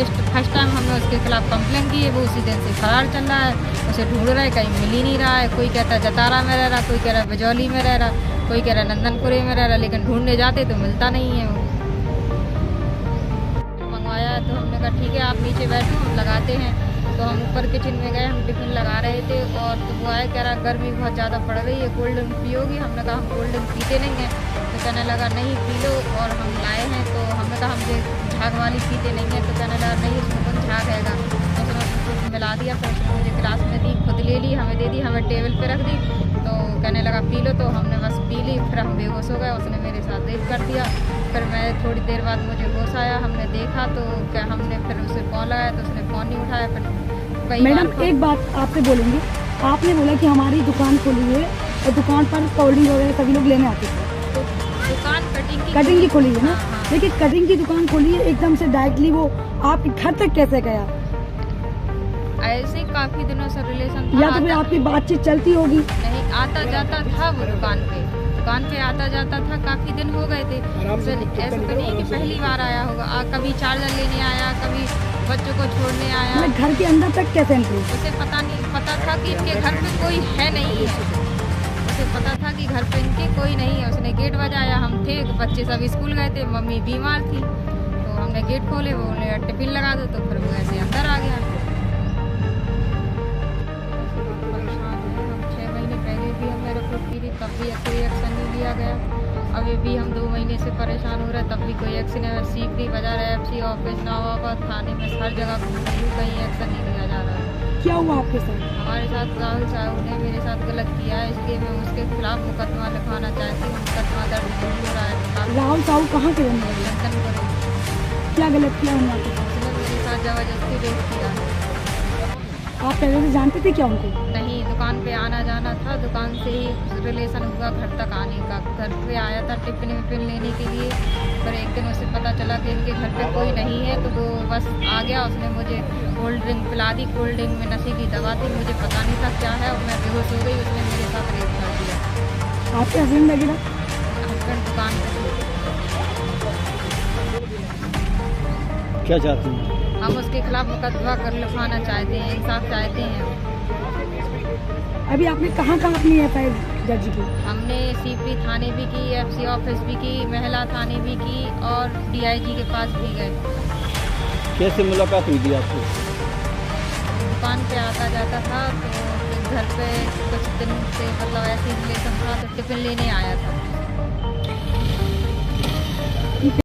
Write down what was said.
जिस first time हमने उसके खिलाफ कंप्लेन की है वो उसी दिन से फरार चल रहा है, उसे ढूंढ रहा है, कहीं मिल ही नहीं रहा है। कोई कहता है जतारा में रह रहा, कोई कह रहा है बिजौली में रह रहा, कोई कह रहा है नंदनपुरे में रह रहा, लेकिन ढूंढने जाते तो मिलता नहीं है वो। मंगवाया तो हमने कहा ठीक है आप नीचे बैठो हम लगाते हैं। तो हम ऊपर किचन में गए, हम टिफिन लगा रहे थे और तो वो आया कह रहा गर्मी बहुत ज़्यादा पड़ रही है, कोल्ड ड्रिंक पियोगी? हमने कहा हम कोल्ड ड्रिंक पीते नहीं हैं। तो कहने लगा नहीं पी लो, और हम लाए हैं। तो हमने कहा हम झाग वाली पीते नहीं हैं। तो कहने लगा नहीं उसमें कौन झाग हैगा। उसने उसको मिला दिया, फिर उसने मुझे गिलास में दी, खुद ले ली, हमें दे दी, हमें टेबल पर रख दी। तो कहने लगा पी लो, तो हमने बस पी ली। फिर हम बेहोश हो गए, उसने मेरे साथ रेप कर दिया। फिर मैं थोड़ी देर बाद मुझे होश आया, हमने देखा तो क्या हमने फिर उसे फ़ोन लगाया तो उसने फ़ोन नहीं उठाया। फिर मैडम एक बात आपसे बोलेंगे, आपने बोला कि हमारी दुकान खोली है और दुकान पर कोल्ड ड्रिंक वगैरह सभी लोग लेने आते थे। तो दुकान कटिंग की खोली है ना? हाँ। लेकिन कटिंग की दुकान खोली है एकदम से डायरेक्टली, वो आपके घर तक कैसे गया? ऐसे ही काफी दिनों से रिलेशन था। या तो फिर आपकी बातचीत चलती होगी? नहीं, आता जाता था वो दुकान पे आता जाता था, काफी दिन हो गए थे। ऐसे तो नहीं कि पहली बार आया होगा, कभी चार्जर लेने आया, कभी बच्चों को छोड़ने आया। घर के अंदर तक कैसे एंट्री? उसे पता था कि इनके घर पे कोई है नहीं है। उसे पता था कि घर पे इनके कोई नहीं है। उसने गेट बजाया, हम थे, बच्चे सब स्कूल गए थे, मम्मी बीमार थी, तो हमने गेट खोले, वो बोले टिफिन लगा दो, तो फिर वो ऐसे अंदर आ गया। तब भी कोई एक्शन नहीं लिया गया। अभी भी हम 2 महीने से परेशान हो रहे हैं, तब भी कोई एक्शन है। सीपी बाजार एफसी ऑफिस नवाबाद थाने में हर जगह घूम रही हूँ, कहीं एक्शन नहीं लिया जा रहा है। क्या हुआ आपके साथ? हमारे साथ राहुल साहू ने मेरे साथ गलत किया है, इसलिए मैं उसके खिलाफ मुकदमा लिखवाना चाहती हूँ। मुकदमा दर्ज नहीं हो रहा है। राहुल साहू कहाँ के रहने वाले? नंदनपुर। क्या गलत किया उन्होंने? उसने मेरे साथ जबरदस्ती रेप किया। आप पहले से जानते थे क्या उनको? नहीं, दुकान पे आना जाना था, दुकान से ही रिलेशन हुआ घर तक आने का। घर पे आया था टिफिन विफिन लेने के लिए, पर एक दिन उसे पता चला कि इनके घर पे कोई नहीं है, तो वो बस आ गया। उसने मुझे कोल्ड ड्रिंक पिला दी, कोल्ड ड्रिंक में नशे की दवा थी, मुझे पता नहीं था क्या है, और मैं बेहोश हो गई। उसने मेरे साथ रेप कर दिया। आपके हस्बैंड वगैरह? हस्बैंड दुकान पे थे। क्या चाहते हैं? हम उसके खिलाफ मुकदमा कर लिखवाना चाहते हैं, इंसाफ चाहते हैं। अभी आपने कहाँ अपनी एफआईआर दर्ज की? हमने सीपी थाने भी की, एफसी ऑफिस भी की, महिला थाने भी की, और डीआईजी के पास भी गए। कैसे मुलाकात हुई थी आपको? दुकान पे आता जाता था, तो घर पे कुछ दिन से मतलब ऐसे रिलेशन था, तो टिफिन लेने आया था।